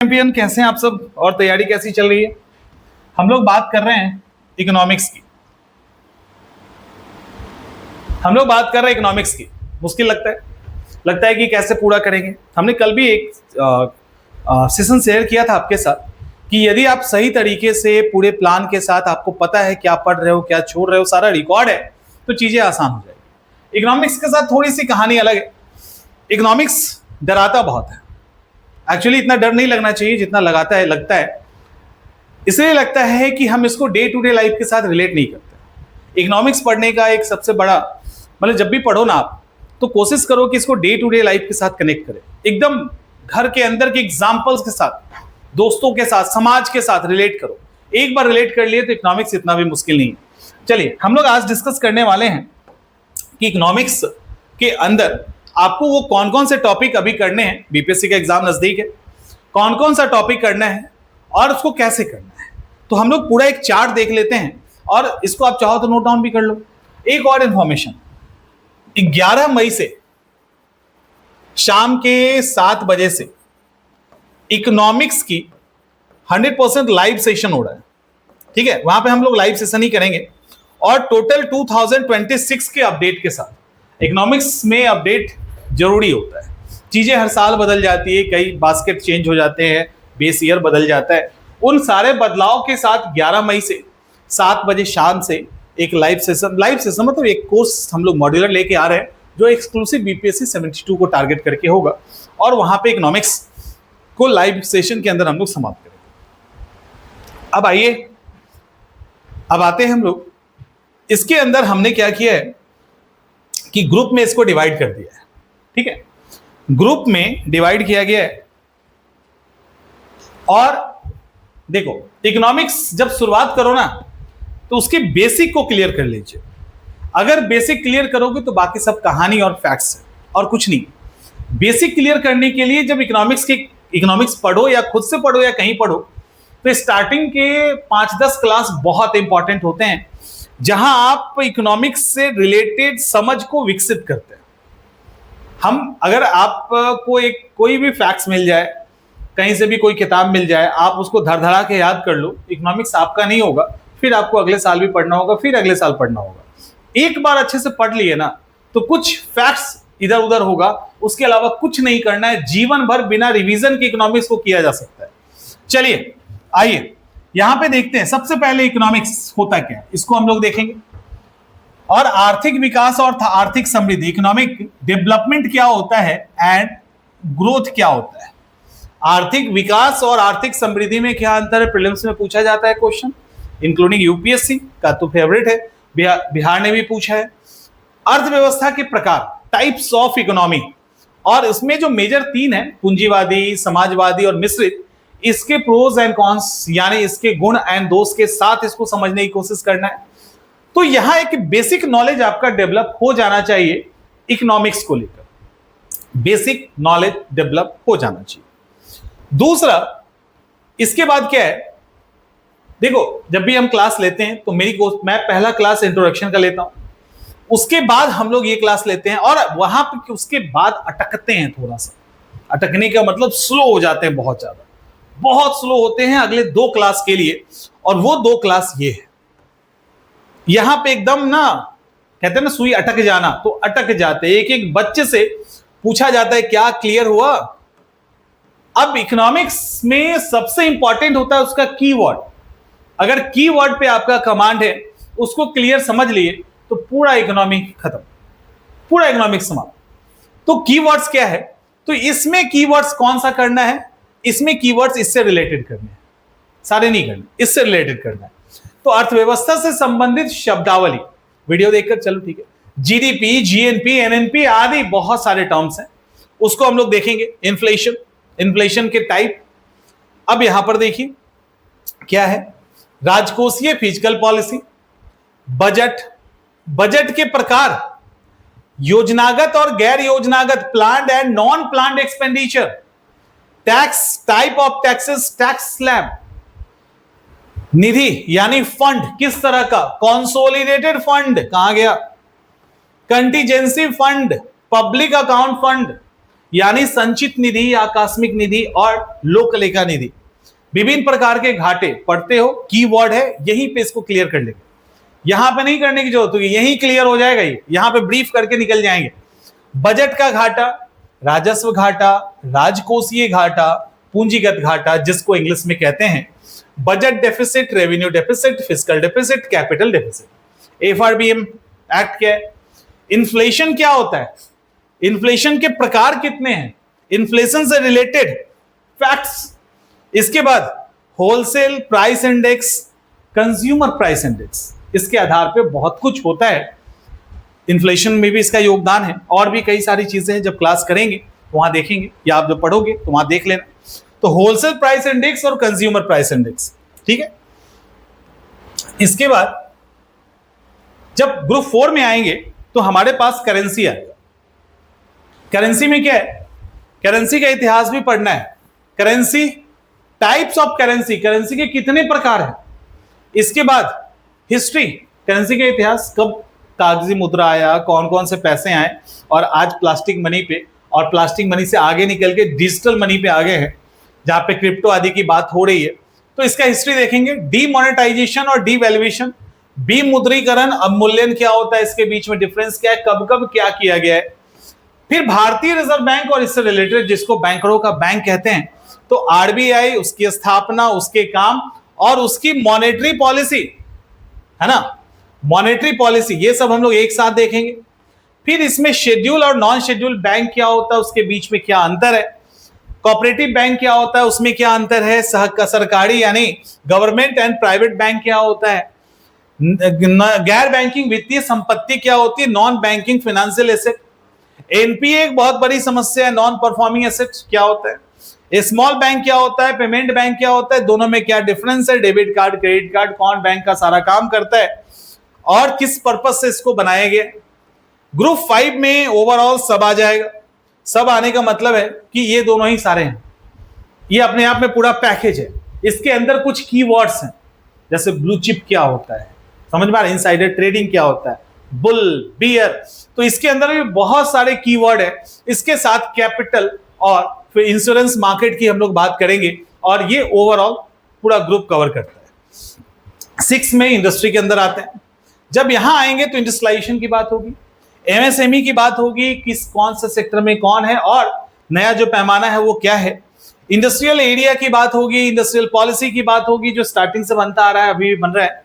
Champion, कैसे हैं आप सब और तैयारी कैसी चल रही है? हम लोग बात कर रहे हैं इकोनॉमिक्स की। मुश्किल लगता है कि कैसे पूरा करेंगे। हमने कल भी एक सेशन शेयर किया था आपके साथ कि यदि आप सही तरीके से पूरे प्लान के साथ, आपको पता है क्या पढ़ रहे हो, क्या छोड़ रहे हो, सारा रिकॉर्ड है, तो चीजें आसान हो जाएगी। इकोनॉमिक्स के साथ थोड़ी सी कहानी अलग है। इकोनॉमिक्स डराता बहुत है। एक्चुअली इतना डर नहीं लगना चाहिए जितना लगता है। इसलिए लगता है कि हम इसको डे टू डे लाइफ के साथ रिलेट नहीं करते। इकोनॉमिक्स पढ़ने का एक सबसे बड़ा, मतलब जब भी पढ़ो ना आप, तो कोशिश करो कि इसको डे टू डे लाइफ के साथ कनेक्ट करें, एकदम घर के अंदर के एग्जाम्पल्स के साथ, दोस्तों के साथ, समाज के साथ रिलेट करो। एक बार रिलेट कर लिए तो इकोनॉमिक्स इतना भी मुश्किल नहीं है। चलिए, हम लोग आज डिस्कस करने वाले हैं कि इकोनॉमिक्स के अंदर आपको वो कौन कौन से टॉपिक अभी करने हैं। बीपीएससी का एग्जाम नजदीक है, कौन कौन सा टॉपिक करना है और उसको कैसे करना है। तो हम लोग पूरा एक चार्ट देख लेते हैं और इसको आप चाहो तो नोट डाउन भी कर लो। एक और इंफॉर्मेशन, 11 मई से शाम के 7 बजे से इकोनॉमिक्स की 100% लाइव सेशन हो रहा है। ठीक है, वहां पे हम लोग लाइव सेशन ही करेंगे और टोटल 2026 के अपडेट के साथ। इकोनॉमिक्स में अपडेट जरूरी होता है, चीजें हर साल बदल जाती है, कई बास्केट चेंज हो जाते हैं, बेस ईयर बदल जाता है। उन सारे बदलाव के साथ 11 मई से 7 बजे शाम से एक लाइव सेशन मतलब एक कोर्स हम लोग मॉड्यूलर लेके आ रहे हैं जो एक्सक्लूसिव बीपीएससी 72 को टारगेट करके होगा और वहां पे इकोनॉमिक्स को लाइव सेशन के अंदर हम लोग समाप्त करेंगे। अब आइए, अब आते हैं हम लोग इसके अंदर। हमने क्या किया है कि ग्रुप में इसको डिवाइड कर दिया है। ठीक है, ग्रुप में डिवाइड किया गया है और देखो, इकोनॉमिक्स जब शुरुआत करो ना तो उसके बेसिक को क्लियर कर लीजिए। अगर बेसिक क्लियर करोगे तो बाकी सब कहानी और फैक्ट्स है और कुछ नहीं। बेसिक क्लियर करने के लिए जब इकोनॉमिक्स पढ़ो या खुद से पढ़ो या कहीं पढ़ो, तो स्टार्टिंग के 5-10 क्लास बहुत इंपॉर्टेंट होते हैं जहां आप इकोनॉमिक्स से रिलेटेड समझ को विकसित करते हैं। हम अगर आपको कोई भी फैक्ट्स मिल जाए, कहीं से भी कोई किताब मिल जाए, आप उसको धड़ के याद कर लो, इकोनॉमिक्स आपका नहीं होगा। फिर आपको अगले साल भी पढ़ना होगा, फिर अगले साल पढ़ना होगा। एक बार अच्छे से पढ़ लिए ना तो कुछ फैक्ट्स इधर उधर होगा, उसके अलावा कुछ नहीं करना है। जीवन भर बिना रिवीजन के इकोनॉमिक्स को किया जा सकता है। चलिए आइए यहां पे देखते हैं। सबसे पहले इकोनॉमिक्स होता क्या है, इसको हम लोग देखेंगे। और आर्थिक विकास और आर्थिक समृद्धि, इकोनॉमिक डेवलपमेंट क्या होता है एंड ग्रोथ क्या होता है। आर्थिक विकास और आर्थिक समृद्धि में क्या अंतर है, प्रीलिम्स में पूछा जाता है क्वेश्चन, इंक्लूडिंग यूपीएससी का तो फेवरेट है, बिहार ने भी पूछा है। अर्थव्यवस्था के प्रकार, टाइप्स ऑफ इकोनॉमी, और इसमें जो मेजर 3 है, पूंजीवादी, समाजवादी और मिश्रित, इसके प्रोज एंड कॉन्स, यानी इसके गुण एंड दोष के साथ इसको समझने की कोशिश करना है। तो यहां एक बेसिक नॉलेज आपका डेवलप हो जाना चाहिए इकोनॉमिक्स को लेकर, बेसिक नॉलेज डेवलप हो जाना चाहिए। दूसरा, इसके बाद क्या है, देखो जब भी हम क्लास लेते हैं तो मैं पहला क्लास इंट्रोडक्शन का लेता हूं, उसके बाद हम लोग ये क्लास लेते हैं और वहां पे उसके बाद अटकते हैं। थोड़ा सा अटकने का मतलब स्लो हो जाते हैं, बहुत स्लो होते हैं अगले 2 क्लास के लिए। और वो 2 क्लास ये है, यहां पे एकदम ना कहते हैं ना सुई अटक जाना, तो अटक जाते हैं। एक बच्चे से पूछा जाता है क्या क्लियर हुआ। अब इकोनॉमिक्स में सबसे इंपॉर्टेंट होता है उसका कीवर्ड। अगर कीवर्ड पे आपका कमांड है, उसको क्लियर समझ लिए तो पूरा इकोनॉमी खत्म, पूरा इकोनॉमिक्स समाप्त। तो कीवर्ड्स क्या है, तो इसमें कीवर्ड्स कौन सा करना है, इसमें कीवर्ड्स इससे रिलेटेड करने हैं, सारे नहीं करने, इससे रिलेटेड करना है। तो अर्थव्यवस्था से संबंधित शब्दावली, वीडियो देखकर चलो, ठीक है। जीडीपी, जीएनपी, एनएनपी आदि बहुत सारे टर्म्स हैं, उसको हम लोग देखेंगे। इन्फ्लेशन के टाइप। अब यहां पर देखिए क्या है, राजकोषीय फिजिकल पॉलिसी, बजट के प्रकार, योजनागत और गैर योजनागत, planned and non planned expenditure, tax, type of taxes, tax slab, निधि यानी फंड किस तरह का, कंसोलिडेटेड फंड कहां गया, contingency fund, public account fund, यानी संचित निधि, आकस्मिक निधि और लोकलेखा निधि। विभिन्न प्रकार के घाटे पढ़ते हो, कीवर्ड है, यहीं पे इसको क्लियर कर लेंगे, यहां पे नहीं करने की जरूरत होगी, यहीं क्लियर हो जाएगा, ये यहां पे ब्रीफ करके निकल जाएंगे। बजट का घाटा, राजस्व घाटा, राजकोषीय घाटा, पूंजीगत घाटा जिसको इंग्लिश में कहते हैं budget deficit, revenue deficit, fiscal deficit, capital deficit. FRBM act क्या है? इन्फ्लेशन क्या होता है, इन्फ्लेशन के प्रकार कितने हैं, इन्फ्लेशन से रिलेटेड फैक्ट्स। इसके बाद wholesale price index, consumer price index, इसके आधार पे बहुत कुछ होता है, इन्फ्लेशन में भी इसका योगदान है। और भी कई सारी चीजें हैं, जब क्लास करेंगे वहां देखेंगे, या आप जब पढ़ोगे तो वहां देख लेना। तो होलसेल प्राइस इंडेक्स और कंज्यूमर प्राइस इंडेक्स, ठीक है। इसके बाद जब ग्रुप 4 में आएंगे तो हमारे पास करेंसी आएगा। करेंसी में क्या है, करेंसी का इतिहास भी पढ़ना है। Currency, types of currency, currency के कितने प्रकार हैं। इसके बाद हिस्ट्री, करेंसी का इतिहास, कब कागजी मुद्रा आया, कौन कौन से पैसे आए, और आज प्लास्टिक मनी पे, और प्लास्टिक मनी से आगे निकल के डिजिटल मनी पे आ गए हैं, जहां पे क्रिप्टो आदि की बात हो रही है। तो इसका हिस्ट्री देखेंगे। डीमोनेटाइजेशन और डीवैल्यूएशन, विमुद्रीकरण, अवमूल्यन क्या होता है, इसके बीच में डिफरेंस क्या है, कब कब क्या किया गया है। फिर भारतीय रिजर्व बैंक और इससे रिलेटेड, जिसको बैंकरों का बैंक कहते हैं, तो आरबीआई, उसकी स्थापना, उसके काम और उसकी मॉनेटरी पॉलिसी, है ना, मॉनेटरी पॉलिसी, ये सब हम लोग एक साथ देखेंगे। फिर इसमें शेड्यूल और नॉन शेड्यूल बैंक क्या होता है, उसके बीच में क्या अंतर है। कोऑपरेटिव बैंक क्या होता है, उसमें क्या अंतर है। सरकारी यानी गवर्नमेंट एंड प्राइवेट बैंक क्या होता है। गैर बैंकिंग वित्तीय संपत्ति क्या होती है, non banking financial asset. NPA एक बहुत बड़ी समस्या है, नॉन परफॉर्मिंग एसेट क्या होता है। स्मॉल बैंक क्या होता है, पेमेंट बैंक क्या होता है, दोनों में क्या डिफरेंस है। डेबिट कार्ड, क्रेडिट कार्ड, कौन बैंक का सारा काम करता है और किस पर्पस से इसको बनाया गया। ग्रुप 5 में ओवरऑल सब आ जाएगा। सब आने का मतलब है कि ये दोनों ही सारे हैं, ये अपने आप में पूरा पैकेज है। इसके अंदर कुछ कीवर्ड्स हैं, जैसे ब्लू चिप क्या होता है, समझ में आ रहा है, इनसाइडर ट्रेडिंग क्या होता है, बुल बियर, तो इसके अंदर भी बहुत सारे कीवर्ड है। इसके साथ कैपिटल और फिर इंश्योरेंस मार्केट की हम लोग बात करेंगे, और ये ओवरऑल पूरा ग्रुप कवर करता है। 6 में इंडस्ट्री के अंदर आते हैं। जब यहां आएंगे तो इंडस्ट्रियलाइजेशन की बात होगी, एमएसएमई की बात होगी, किस कौन से सेक्टर में कौन है और नया जो पैमाना है वो क्या है। इंडस्ट्रियल एरिया की बात होगी, इंडस्ट्रियल पॉलिसी की बात होगी, जो स्टार्टिंग से बनता आ रहा है, अभी भी बन रहा है।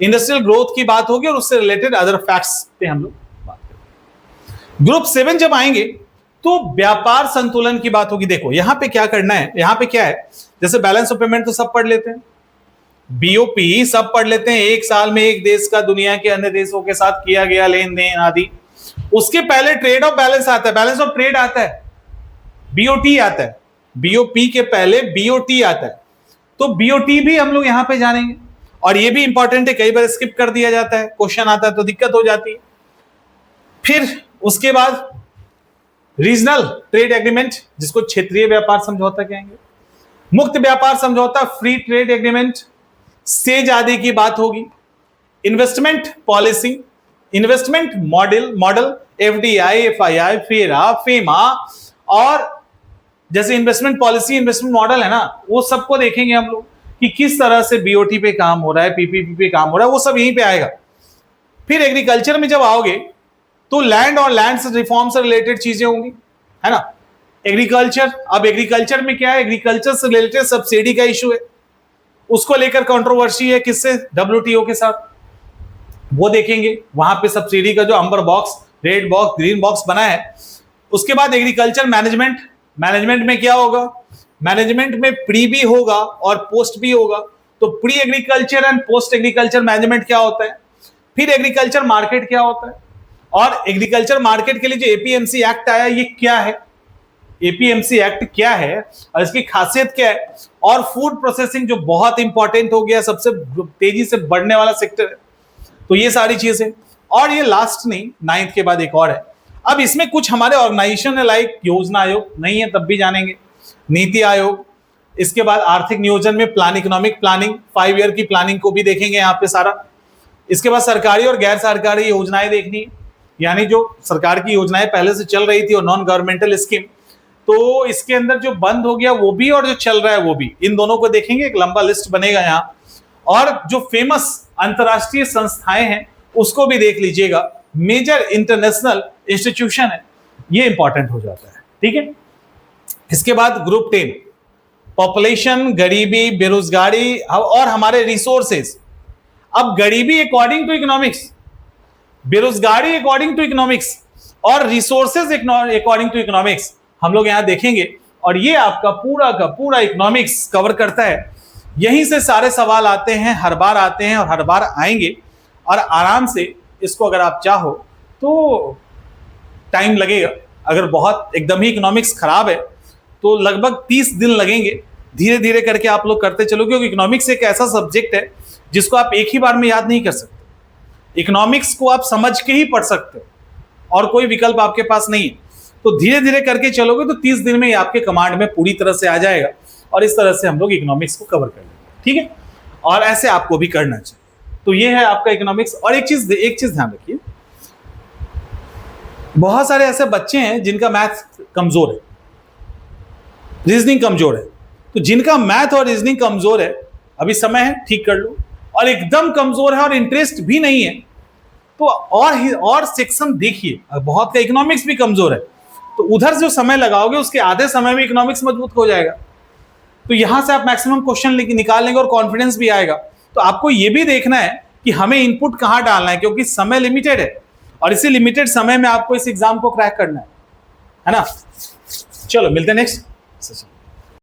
इंडस्ट्रियल ग्रोथ की बात होगी और उससे रिलेटेड अदर फैक्ट्स पे हम लोग बात करेंगे। ग्रुप 7 जब आएंगे तो व्यापार संतुलन की बात होगी। देखो यहां पे क्या करना है, यहां पे क्या है, जैसे बैलेंस ऑफ पेमेंट तो सब पढ़ लेते हैं, बीओपी सब पढ़ लेते हैं, एक साल में एक देश का दुनिया के अन्य देशों के साथ किया गया लेन देन आदि। उसके पहले ट्रेड ऑफ बैलेंस आता है, बैलेंस ऑफ ट्रेड आता है, बीओटी आता है, बीओपी के पहले बीओटी आता है। तो बीओटी भी हम लोग यहां पे जानेंगे, और ये भी इंपॉर्टेंट है, कई बार स्किप कर दिया जाता है, क्वेश्चन आता है तो दिक्कत हो जाती है। फिर उसके बाद रीजनल ट्रेड एग्रीमेंट, जिसको क्षेत्रीय व्यापार समझौता कहेंगे, मुक्त व्यापार समझौता, फ्री ट्रेड एग्रीमेंट, सेज आदि की बात होगी। Investment policy, investment model, FDI, FII, FERA, FEMA, और जैसे इन्वेस्टमेंट पॉलिसी, इन्वेस्टमेंट मॉडल है ना, वो सबको देखेंगे हम लोग कि किस तरह से बीओटी पे काम हो रहा है, पीपीपी पे काम हो रहा है, वो सब यहीं पे आएगा। फिर एग्रीकल्चर में जब आओगे तो लैंड और लैंड से रिफॉर्म से रिलेटेड चीजें होंगी, है ना। एग्रीकल्चर, अब एग्रीकल्चर में क्या है, एग्रीकल्चर से रिलेटेड सब्सिडी का इशू है, उसको लेकर कंट्रोवर्सी है, किससे, डब्ल्यूटीओ के साथ, वो देखेंगे। वहां पे सब्सिडी का जो अंबर box, red box, green box बना है। उसके बाद एग्रीकल्चर मैनेजमेंट, मैनेजमेंट में क्या होगा, मैनेजमेंट में प्री भी होगा और पोस्ट भी होगा। तो pre agriculture and post agriculture management क्या होता है। फिर एग्रीकल्चर मार्केट क्या होता है, और एग्रीकल्चर मार्केट के लिए जो एपीएमसी एक्ट आया, ये क्या है, एपीएमसी एक्ट क्या है और इसकी खासियत क्या है। और फूड प्रोसेसिंग जो बहुत इंपॉर्टेंट हो गया, सबसे तेजी से बढ़ने वाला सेक्टर है, तो ये सारी चीजें। और ये लास्ट नहीं, 9th के बाद एक और है। अब इसमें कुछ हमारे ऑर्गेनाइजेशन है, लाइक योजना आयोग, नहीं है तब भी जानेंगे, नीति आयोग। इसके बाद आर्थिक नियोजन में प्लान, इकोनॉमिक प्लानिंग, 5 ईयर की प्लानिंग को भी देखेंगे यहाँ पे सारा। इसके बाद सरकारी और गैर सरकारी योजनाएं देखनी है, यानी जो सरकार की योजनाएं पहले से चल रही थी और नॉन गवर्नमेंटल स्कीम, तो इसके अंदर जो बंद हो गया वो भी और जो चल रहा है वो भी, इन दोनों को देखेंगे, एक लंबा लिस्ट बनेगा यहाँ। और जो फेमस अंतरराष्ट्रीय संस्थाएं हैं उसको भी देख लीजिएगा, मेजर इंटरनेशनल इंस्टीट्यूशन है, ये इंपॉर्टेंट हो जाता है। ठीक है, इसके बाद ग्रुप 10, पॉपुलेशन, गरीबी, बेरोजगारी और हमारे रिसोर्सेज। अब गरीबी अकॉर्डिंग टू इकोनॉमिक्स, बेरोजगारी अकॉर्डिंग टू इकोनॉमिक्स और रिसोर्सेज अकॉर्डिंग टू इकोनॉमिक्स हम लोग यहां देखेंगे। और ये आपका पूरा का पूरा इकोनॉमिक्स कवर करता है। यहीं से सारे सवाल आते हैं, हर बार आते हैं और हर बार आएंगे। और आराम से इसको अगर आप चाहो तो टाइम लगेगा, अगर बहुत एकदम ही इकोनॉमिक्स खराब है तो लगभग 30 दिन लगेंगे। धीरे धीरे करके आप लोग करते चलो, क्योंकि इकोनॉमिक्स एक ऐसा सब्जेक्ट है जिसको आप एक ही बार में याद नहीं कर सकते। इकोनॉमिक्स को आप समझ के ही पढ़ सकते हो और कोई विकल्प आपके पास नहीं है। तो धीरे धीरे करके चलोगे तो 30 दिन में ही आपके कमांड में पूरी तरह से आ जाएगा और इस तरह से हम लोग इकोनॉमिक्स को कवर कर लेंगे। ठीक है, और ऐसे आपको भी करना चाहिए। तो ये है आपका इकोनॉमिक्स। और एक चीज ध्यान रखिए, बहुत सारे ऐसे बच्चे हैं जिनका मैथ कमजोर है, रीजनिंग कमजोर है। तो जिनका मैथ और रीजनिंग कमजोर है, अभी समय है, ठीक कर लो। और एकदम कमजोर है और इंटरेस्ट भी नहीं है तो और सेक्शन देखिए, बहुत का इकोनॉमिक्स भी कमजोर है तो उधर जो समय लगाओगे उसके आधे समय में इकोनॉमिक्स मजबूत हो जाएगा। तो यहां से आप मैक्सिमम क्वेश्चन निकाल लेंगे और कॉन्फिडेंस भी आएगा। तो आपको यह भी देखना है कि हमें इनपुट कहां डालना है, क्योंकि समय लिमिटेड है और इसी लिमिटेड समय में आपको इस एग्जाम को क्रैक करना है ना। चलो मिलते हैं नेक्स्ट सेशन।